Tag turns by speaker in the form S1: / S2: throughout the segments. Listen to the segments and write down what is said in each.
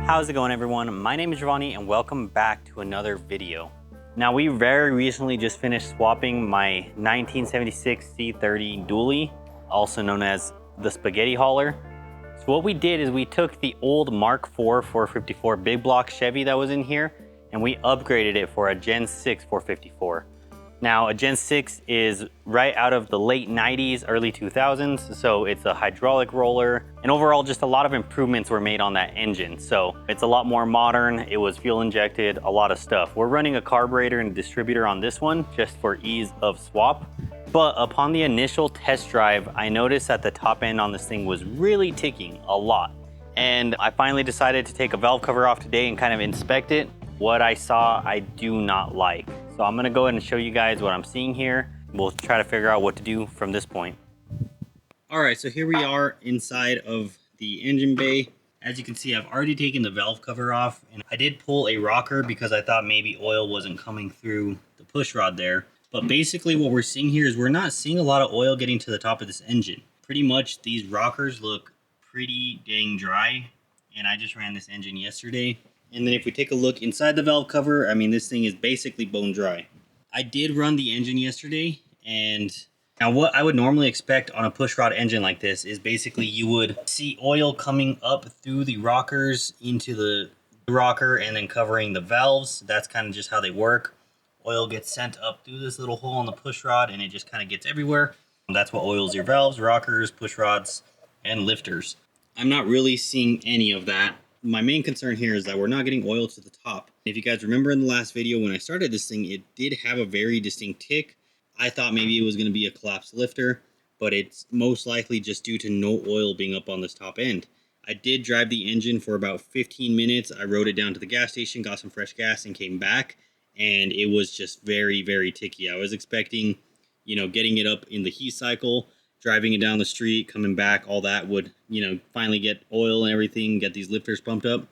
S1: How's it going, everyone? My name is Jovani and welcome back to another video. Now, we very recently just finished swapping my 1976 C30 Dually, also known as the spaghetti hauler. So what we did is we took the old Mark IV 454 big block Chevy that was in here and we upgraded it for a Gen 6 454. Now, a Gen 6 is right out of the late 90s, early 2000s, so it's a hydraulic roller, and overall just a lot of improvements were made on that engine. So it's a lot more modern, it was fuel injected, a lot of stuff. We're running a carburetor and distributor on this one just for ease of swap. But upon the initial test drive, I noticed that the top end on this thing was really ticking a lot. And I finally decided to take a valve cover off today and kind of inspect it. What I saw, I do not like. So I'm gonna go ahead and show you guys what I'm seeing here. We'll try to figure out what to do from this point. All right, so here we are inside of the engine bay. As you can see, I've already taken the valve cover off, and I did pull a rocker because I thought maybe oil wasn't coming through the push rod there. But basically what we're seeing here is we're not seeing a lot of oil getting to the top of this engine. Pretty much these rockers look pretty dang dry, and I just ran this engine yesterday. And then if we take a look inside the valve cover, I mean, this thing is basically bone dry. I did run the engine yesterday, and now what I would normally expect on a pushrod engine like this is basically you would see oil coming up through the rockers into the rocker and then covering the valves. That's kind of just how they work. Oil gets sent up through this little hole on the pushrod and it just kind of gets everywhere. That's what oils your valves, rockers, pushrods, and lifters. I'm not really seeing any of that. My main concern here is that we're not getting oil to the top. If you guys remember in the last video when I started this thing, it did have a very distinct tick. I thought maybe it was going to be a collapsed lifter, but it's most likely just due to no oil being up on this top end. I did drive the engine for about 15 minutes. I rode it down to the gas station, got some fresh gas, and came back, and it was just very, very ticky. I was expecting, getting it up in the heat cycle, driving it down the street, coming back, all that would, finally get oil and everything, get these lifters pumped up.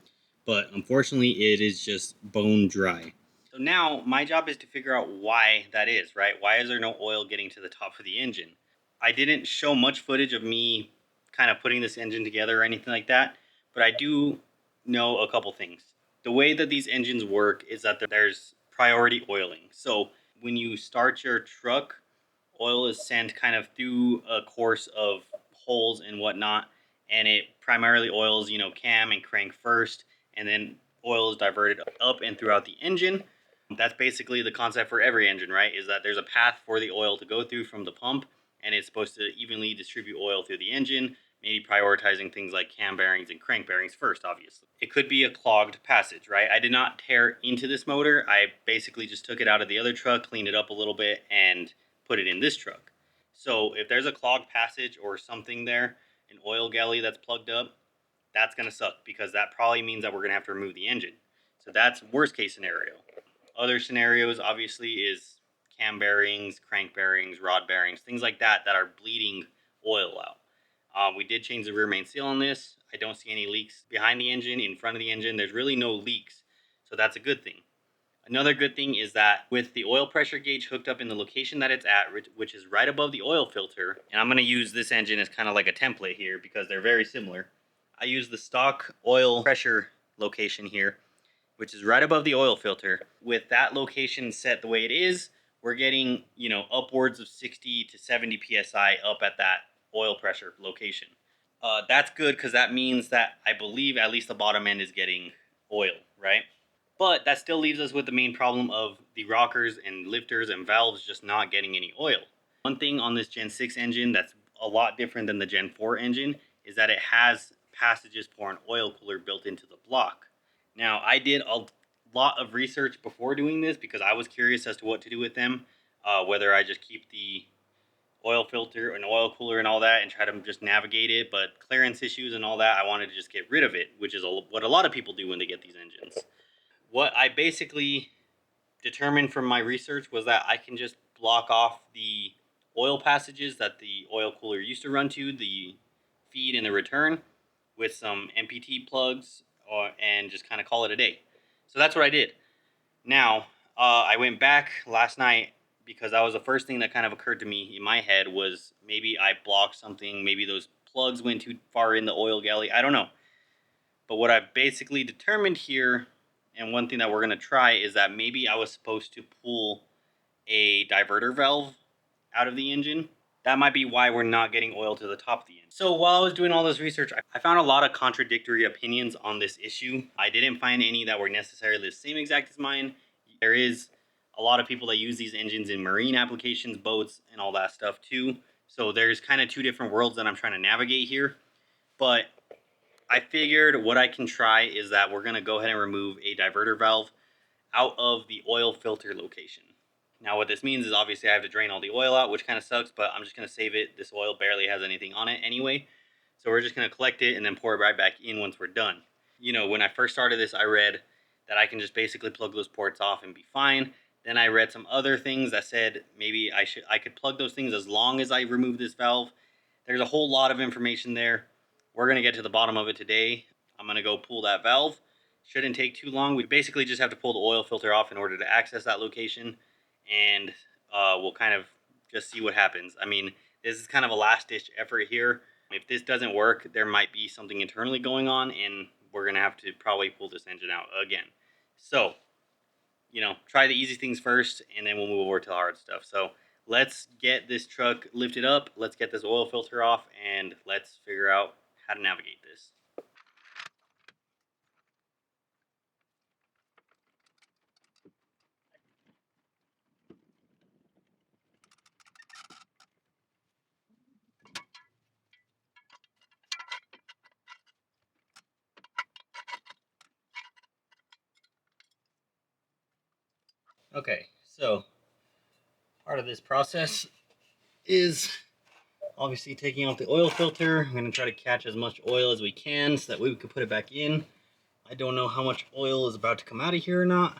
S1: But unfortunately, it is just bone dry. So now my job is to figure out why that is, right? Why is there no oil getting to the top of the engine? I didn't show much footage of me kind of putting this engine together or anything like that, but I do know a couple things. The way that these engines work is that there's priority oiling. So when you start your truck, oil is sent kind of through a course of holes and whatnot, and it primarily oils, cam and crank first, and then oil is diverted up and throughout the engine. That's basically the concept for every engine, right? Is that there's a path for the oil to go through from the pump, and it's supposed to evenly distribute oil through the engine, maybe prioritizing things like cam bearings and crank bearings first, obviously. It could be a clogged passage, right? I did not tear into this motor. I basically just took it out of the other truck, cleaned it up a little bit, and put it in this truck. So if there's a clogged passage or something there, an oil galley that's plugged up, that's going to suck because that probably means that we're going to have to remove the engine. So that's worst case scenario. Other scenarios obviously is cam bearings, crank bearings, rod bearings, things like that that are bleeding oil out. We did change the rear main seal on this. I don't see any leaks behind the engine, in front of the engine. There's really no leaks, so that's a good thing. Another good thing is that with the oil pressure gauge hooked up in the location that it's at, which is right above the oil filter, and I'm going to use this engine as kind of like a template here because they're very similar. I use the stock oil pressure location here, which is right above the oil filter. With that location set the way it is, we're getting, upwards of 60 to 70 PSI up at that oil pressure location. That's good because that means that I believe at least the bottom end is getting oil, right? But that still leaves us with the main problem of the rockers and lifters and valves just not getting any oil. One thing on this Gen 6 engine that's a lot different than the Gen 4 engine is that it has passages for an oil cooler built into the block. Now, I did a lot of research before doing this because I was curious as to what to do with them, whether I just keep the oil filter and oil cooler and all that and try to just navigate it, but clearance issues and all that, I wanted to just get rid of it, which is what a lot of people do when they get these engines. What I basically determined from my research was that I can just block off the oil passages that the oil cooler used to run to, the feed and the return, with some MPT plugs and just kind of call it a day. So that's what I did. Now, I went back last night because that was the first thing that kind of occurred to me in my head was maybe I blocked something, maybe those plugs went too far in the oil galley, I don't know. But what I've basically determined here, and one thing that we're going to try, is that maybe I was supposed to pull a diverter valve out of the engine. That might be why we're not getting oil to the top of the engine. So while I was doing all this research, I found a lot of contradictory opinions on this issue. I didn't find any that were necessarily the same exact as mine. There is a lot of people that use these engines in marine applications, boats, and all that stuff too. So there's kind of two different worlds that I'm trying to navigate here. But I figured what I can try is that we're going to go ahead and remove a diverter valve out of the oil filter location. Now what this means is obviously I have to drain all the oil out, which kind of sucks, but I'm just going to save it. This oil barely has anything on it anyway. So we're just going to collect it and then pour it right back in once we're done. You know, when I first started this, I read that I can just basically plug those ports off and be fine. Then I read some other things that said maybe I could plug those things as long as I remove this valve. There's a whole lot of information there. We're going to get to the bottom of it today. I'm going to go pull that valve. Shouldn't take too long. We basically just have to pull the oil filter off in order to access that location. And we'll kind of just see what happens. I mean, this is kind of a last-ditch effort here. If this doesn't work, there might be something internally going on, and we're going to have to probably pull this engine out again. So, you know, try the easy things first, and then we'll move over to the hard stuff. So let's get this truck lifted up. Let's get this oil filter off, and let's figure out how to navigate this. Okay, so part of this process is obviously taking out the oil filter. I'm going to try to catch as much oil as we can so that way we can put it back in. I don't know how much oil is about to come out of here or not.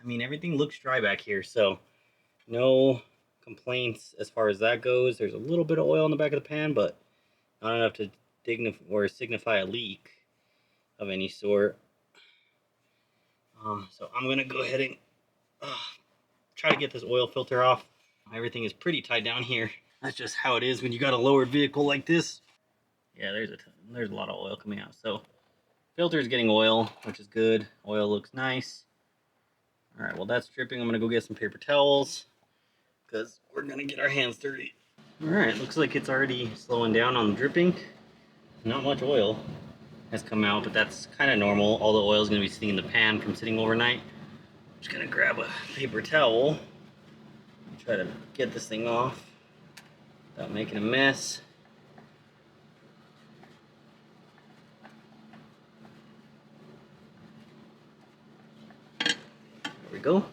S1: I mean, everything looks dry back here, so no complaints as far as that goes. There's a little bit of oil in the back of the pan, but not enough to signify a leak of any sort. So I'm going to go ahead and try to get this oil filter off. Everything is pretty tight down here. That's just how it is when you got a lowered vehicle like this. Yeah, there's a lot of oil coming out. So filter is getting oil, which is good. Oil looks nice. All right, well that's dripping. I'm gonna go get some paper towels because we're gonna get our hands dirty. All right, looks like it's already slowing down on the dripping. Not much oil has come out, but that's kind of normal. All the oil is gonna be sitting in the pan from sitting overnight. I'm just gonna grab a paper towel and try to get this thing off without making a mess. There we go.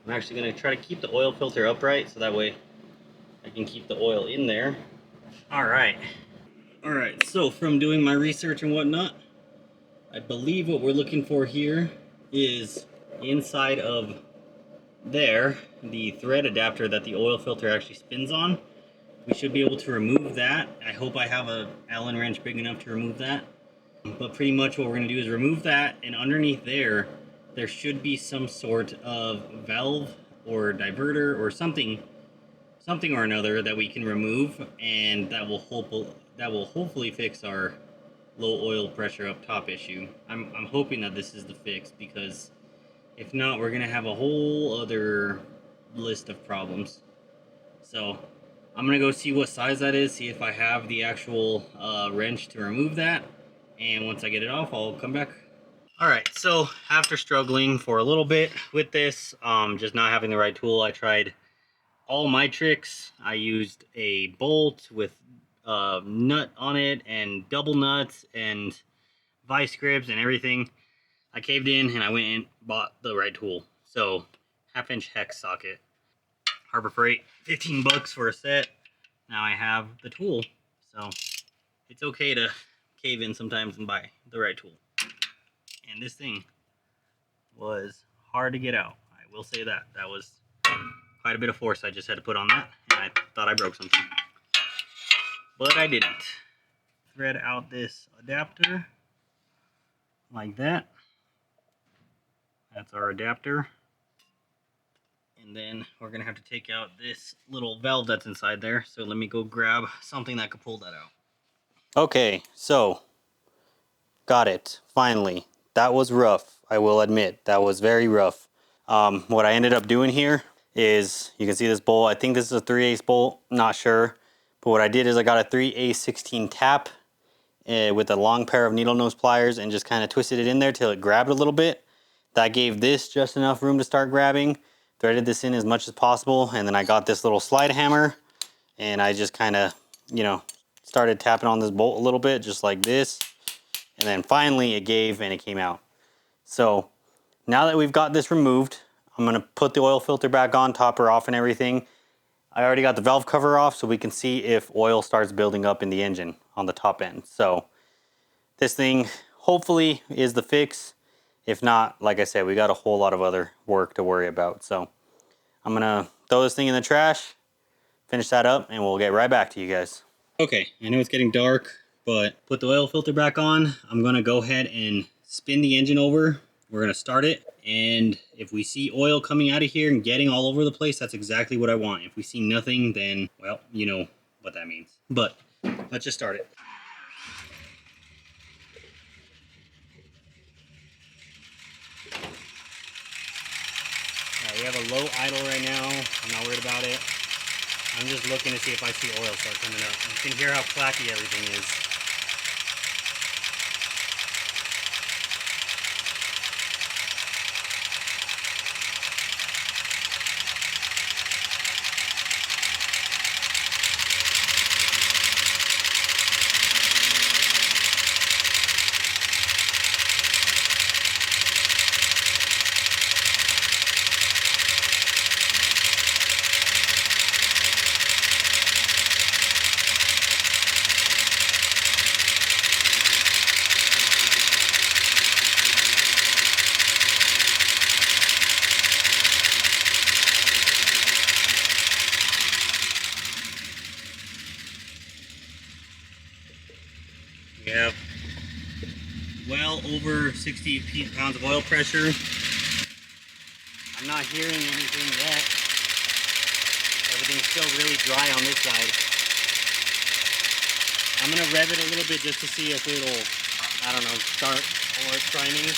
S1: I'm actually going to try to keep the oil filter upright so that way I can keep the oil in there. Alright, so from doing my research and whatnot, I believe what we're looking for here is inside of there, the thread adapter that the oil filter actually spins on. We should be able to remove that. I hope I have an Allen wrench big enough to remove that. But pretty much what we're going to do is remove that, and underneath there should be some sort of valve or diverter or something or another that we can remove, and that will hopefully fix our low oil pressure up top issue. I'm hoping that this is the fix, because if not, we're going to have a whole other list of problems. So I'm going to go see what size that is, see if I have the actual wrench to remove that, and once I get it off, I'll come back. Alright, so after struggling for a little bit with this, just not having the right tool, I tried all my tricks. I used a bolt with nut on it and double nuts and vice grips and everything. I caved in and I went and bought the right tool. So 1/2-inch hex socket. Harbor Freight, 15 bucks for a set. Now I have the tool. So it's okay to cave in sometimes and buy the right tool. And this thing was hard to get out. I will say that. That was quite a bit of force I just had to put on that, and I thought I broke something. But I didn't. Thread out this adapter like that. That's our adapter. And then we're going to have to take out this little valve that's inside there. So let me go grab something that could pull that out. Okay, so got it, finally. That was rough, I will admit. That was very rough. What I ended up doing here is, you can see this bolt. I think this is a 3/8 bolt, not sure. But what I did is I got a 3/8/16 tap with a long pair of needle nose pliers and just kind of twisted it in there till it grabbed a little bit. That gave this just enough room to start grabbing. Threaded this in as much as possible, and then I got this little slide hammer and I just kind of, started tapping on this bolt a little bit, just like this. And then finally it gave and it came out. So now that we've got this removed, I'm gonna put the oil filter back on, top her off and everything. I already got the valve cover off so we can see if oil starts building up in the engine on the top end. So this thing hopefully is the fix. If not, like I said, we got a whole lot of other work to worry about. So I'm gonna throw this thing in the trash, finish that up, and we'll get right back to you guys. Okay, I know it's getting dark, but put the oil filter back on. I'm gonna go ahead and spin the engine over. We're gonna start it, and if we see oil coming out of here and getting all over the place, that's exactly what I want. If we see nothing, then, well, you know what that means. But let's just start it. All right, we have a low idle right now. I'm not worried about it. I'm just looking to see if I see oil start coming up. You can hear how clacky everything is. We have well over 60 pounds of oil pressure. I'm not hearing anything yet. Everything's still really dry on this side. I'm gonna rev it a little bit just to see if it'll, I don't know, start or priming.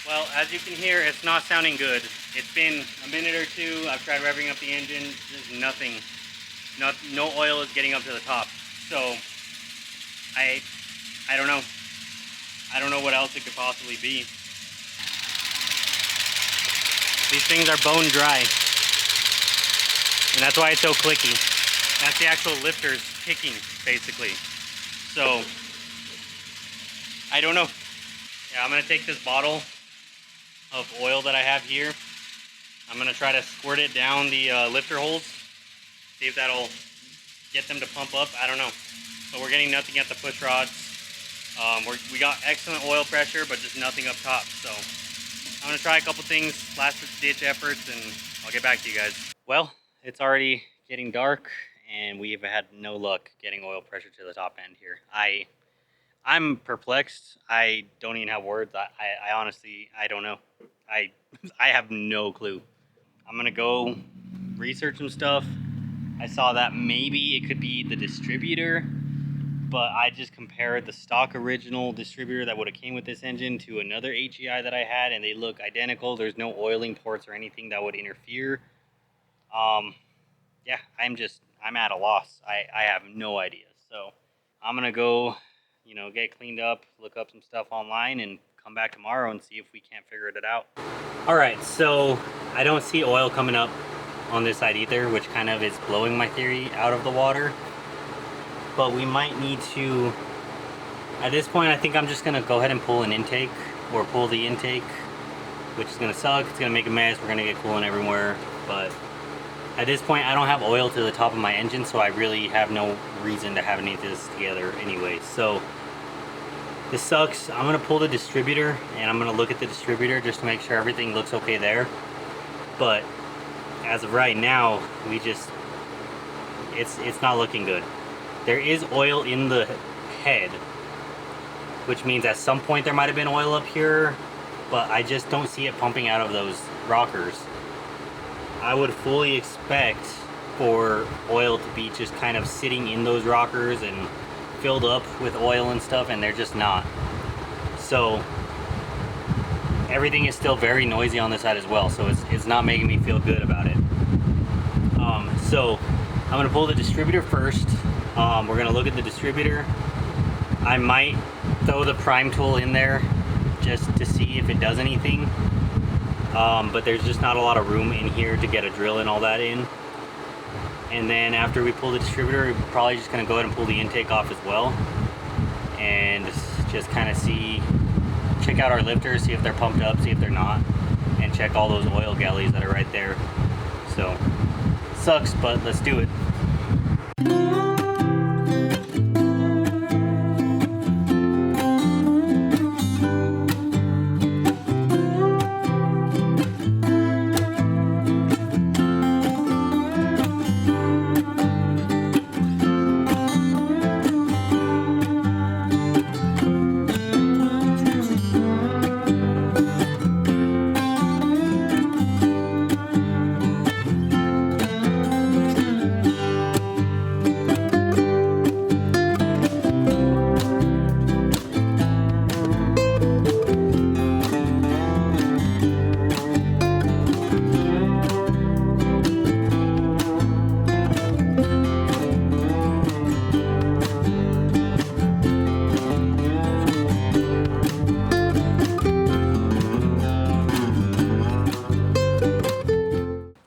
S1: Well, as you can hear, it's not sounding good. It's been a minute or two. I've tried revving up the engine. There's nothing. No oil is getting up to the top. So, I don't know. I don't know what else it could possibly be. These things are bone dry. And that's why it's so clicky. That's the actual lifters kicking, basically. So, I don't know. Yeah, I'm gonna take this bottle of oil that I have here. I'm gonna try to squirt it down the lifter holes. See if that'll get them to pump up. I don't know. But we're getting nothing at the push rods. We got excellent oil pressure, but just nothing up top. So I'm gonna try a couple things, last ditch efforts, and I'll get back to you guys. Well, it's already getting dark, and we've had no luck getting oil pressure to the top end here. I'm perplexed. I don't even have words. I honestly, I don't know. I have no clue. I'm gonna go research some stuff. I saw that maybe it could be the distributor, but I just compared the stock original distributor that would have came with this engine to another HEI that I had, and they look identical. There's no oiling ports or anything that would interfere. Yeah, I'm at a loss. I have no idea. So I'm gonna go, get cleaned up, look up some stuff online, and come back tomorrow and see if we can't figure it out. All right, so I don't see oil coming up on this side either, which kind of is blowing my theory out of the water. But we might need to, at this point, I think I'm just gonna go ahead and pull an intake, or pull the intake which is gonna suck. It's gonna make a mess. We're gonna get coolant everywhere. But at this point, I don't have oil to the top of my engine, so I really have no reason to have any of this together anyway. So this sucks. I'm gonna pull the distributor and I'm gonna look at the distributor just to make sure everything looks okay there. But as of right now, it's not looking good. There is oil in the head, which means at some point there might have been oil up here, but I just don't see it pumping out of those rockers. I would fully expect for oil to be just kind of sitting in those rockers and filled up with oil and stuff, and they're just not. So everything is still very noisy on this side as well, so it's not making me feel good about it. So I'm gonna pull the distributor first. We're gonna look at the distributor. I might throw the prime tool in there just to see if it does anything, but there's just not a lot of room in here to get a drill and all that in. And then after we pull the distributor, we're probably just gonna go ahead and pull the intake off as well, and just kind of check out our lifters, see if they're pumped up, see if they're not, and check all those oil galleys that are right there. So sucks, but let's do it.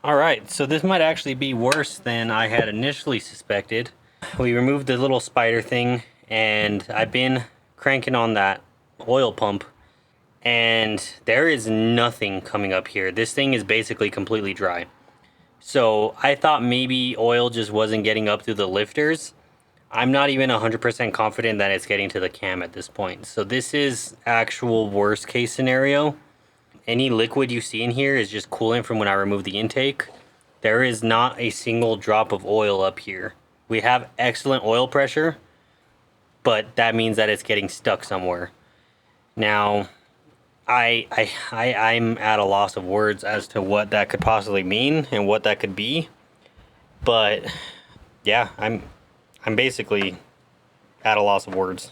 S1: Alright, so this might actually be worse than I had initially suspected. We removed the little spider thing, and I've been cranking on that oil pump, and there is nothing coming up here. This thing is basically completely dry. So I thought maybe oil just wasn't getting up through the lifters. I'm not even 100% confident that it's getting to the cam at this point. So this is actual worst case scenario. Any liquid you see in here is just coolant from when I removed the intake. There is not a single drop of oil up here. We have excellent oil pressure, but that means that it's getting stuck somewhere. Now, I'm at a loss of words as to what that could possibly mean and what that could be. But yeah, I'm basically at a loss of words.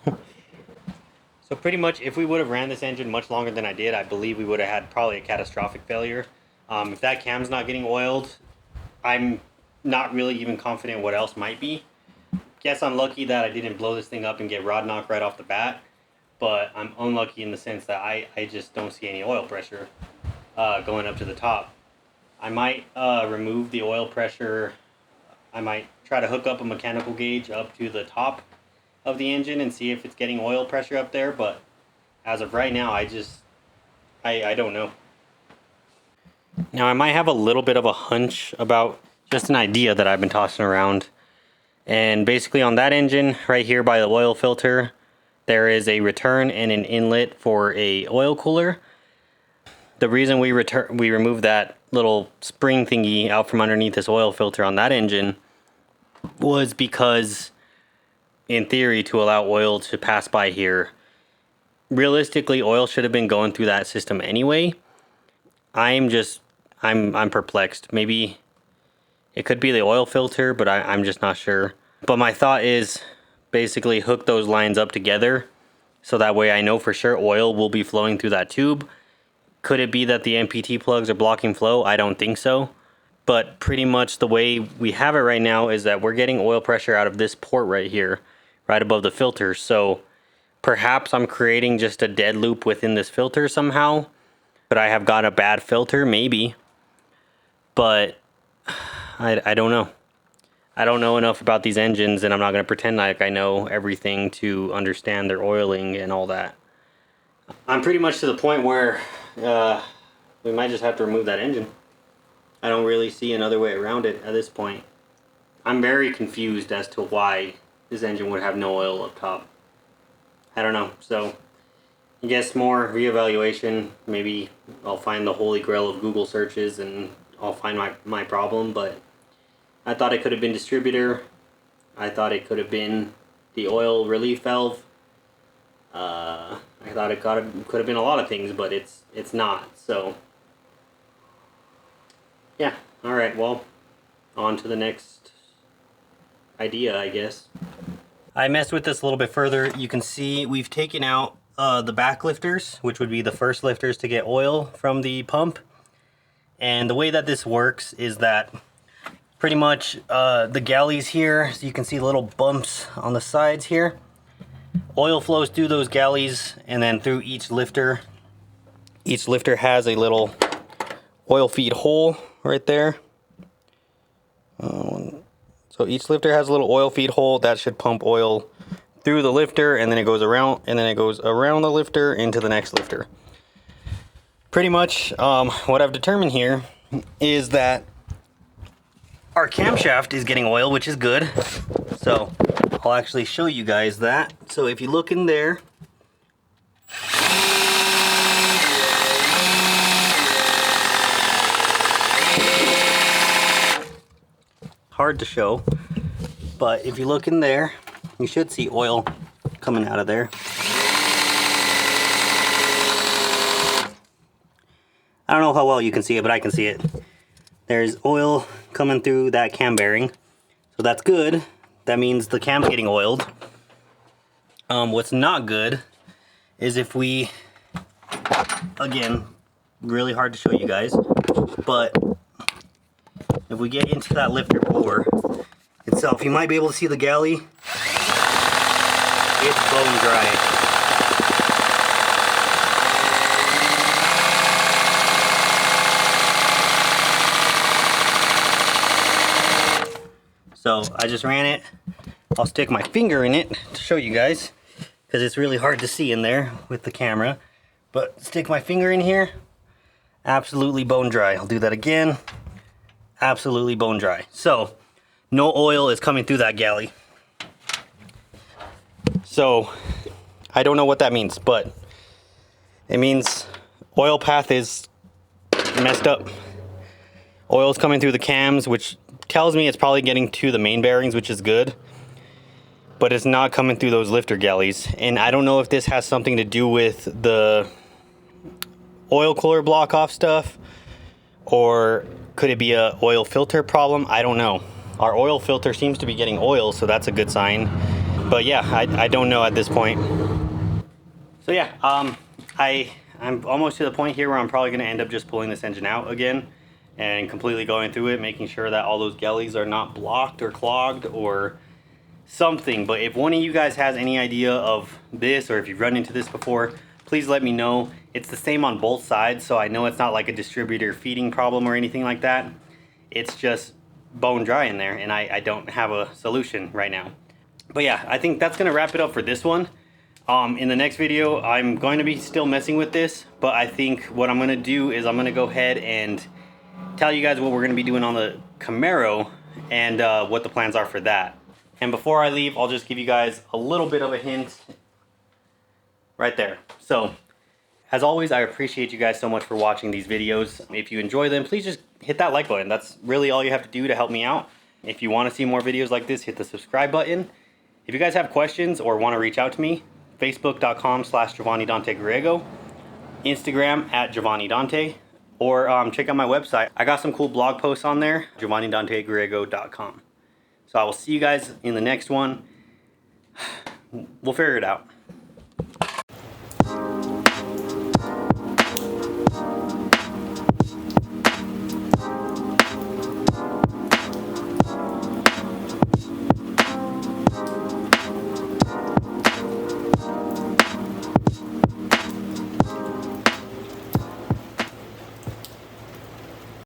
S1: So pretty much, if we would have ran this engine much longer than I did, I believe we would have had probably a catastrophic failure. If that cam's not getting oiled, I'm not really even confident what else might be. Guess I'm lucky that I didn't blow this thing up and get rod knock right off the bat, but I'm unlucky in the sense that I just don't see any oil pressure going up to the top. I might remove the oil pressure. I might try to hook up a mechanical gauge up to the top of the engine and see if it's getting oil pressure up there, but as of right now, I don't know. Now I might have a little bit of a hunch about just an idea that I've been tossing around, and basically on that engine right here by the oil filter, there is a return and an inlet for a oil cooler. The reason we removed that little spring thingy out from underneath this oil filter on that engine was because, in theory, to allow oil to pass by here. Realistically, oil should have been going through that system anyway. I'm perplexed. Maybe it could be the oil filter, but I'm just not sure. But my thought is basically hook those lines up together so that way I know for sure oil will be flowing through that tube. Could it be that the MPT plugs are blocking flow? I don't think so. But pretty much the way we have it right now is that we're getting oil pressure out of this port right here, right above the filter. So perhaps I'm creating just a dead loop within this filter somehow. But I have got a bad filter, maybe. But I don't know. I don't know enough about these engines, and I'm not going to pretend like I know everything to understand their oiling and all that. I'm pretty much to the point where we might just have to remove that engine. I don't really see another way around it at this point. I'm very confused as to why this engine would have no oil up top. I don't know. So I guess more reevaluation. Maybe I'll find the holy grail of Google searches and I'll find my problem. But I thought it could have been distributor. I thought it could have been the oil relief valve. I thought it could have been a lot of things, but it's not. So yeah. All right. Well, on to the next idea, I guess. I messed with this a little bit further. You can see we've taken out the back lifters, which would be the first lifters to get oil from the pump. And the way that this works is that pretty much the galleys here, so you can see little bumps on the sides here. Oil flows through those galleys and then through each lifter. Each lifter has a little oil feed hole right there. So each lifter has a little oil feed hole that should pump oil through the lifter, and then it goes around, the lifter into the next lifter. Pretty much what I've determined here is that our camshaft is getting oil, which is good. So I'll actually show you guys that. So if you look in there, hard to show, but if you look in there, you should see oil coming out of there. I don't know how well you can see it, but I can see it. There's oil coming through that cam bearing, so that's good. That means the cam's getting oiled. What's not good is if we, again, really hard to show you guys, but if we get into that lifter bore itself, you might be able to see the galley. It's bone dry. So I just ran it. I'll stick my finger in it to show you guys, because it's really hard to see in there with the camera. But stick my finger in here, absolutely bone dry. I'll do that again. Absolutely bone dry. So no oil is coming through that galley. So I don't know what that means, but it means oil path is messed up. Oil is coming through the cams, which tells me it's probably getting to the main bearings, which is good, but it's not coming through those lifter galleys. And I don't know if this has something to do with the oil cooler block off stuff, or could it be a oil filter problem? I don't know. Our oil filter seems to be getting oil, so that's a good sign. But yeah, I don't know at this point. So yeah, I'm almost to the point here where I'm probably gonna end up just pulling this engine out again and completely going through it, making sure that all those galleys are not blocked or clogged or something. But if one of you guys has any idea of this, or if you've run into this before, please let me know. It's the same on both sides, so I know it's not like a distributor feeding problem or anything like that. It's just bone dry in there, and I don't have a solution right now. But yeah, I think that's gonna wrap it up for this one. In the next video, I'm going to be still messing with this, but I think what I'm gonna do is I'm gonna go ahead and tell you guys what we're gonna be doing on the Camaro and what the plans are for that. And before I leave, I'll just give you guys a little bit of a hint right there. So, as always, I appreciate you guys so much for watching these videos. If you enjoy them, please just hit that like button. That's really all you have to do to help me out. If you want to see more videos like this, hit the subscribe button. If you guys have questions or want to reach out to me, facebook.com/Jovani Dante Griego, Instagram @Jovani Dante, or check out my website. I got some cool blog posts on there, JovaniDanteGriego.com. So I will see you guys in the next one. We'll figure it out.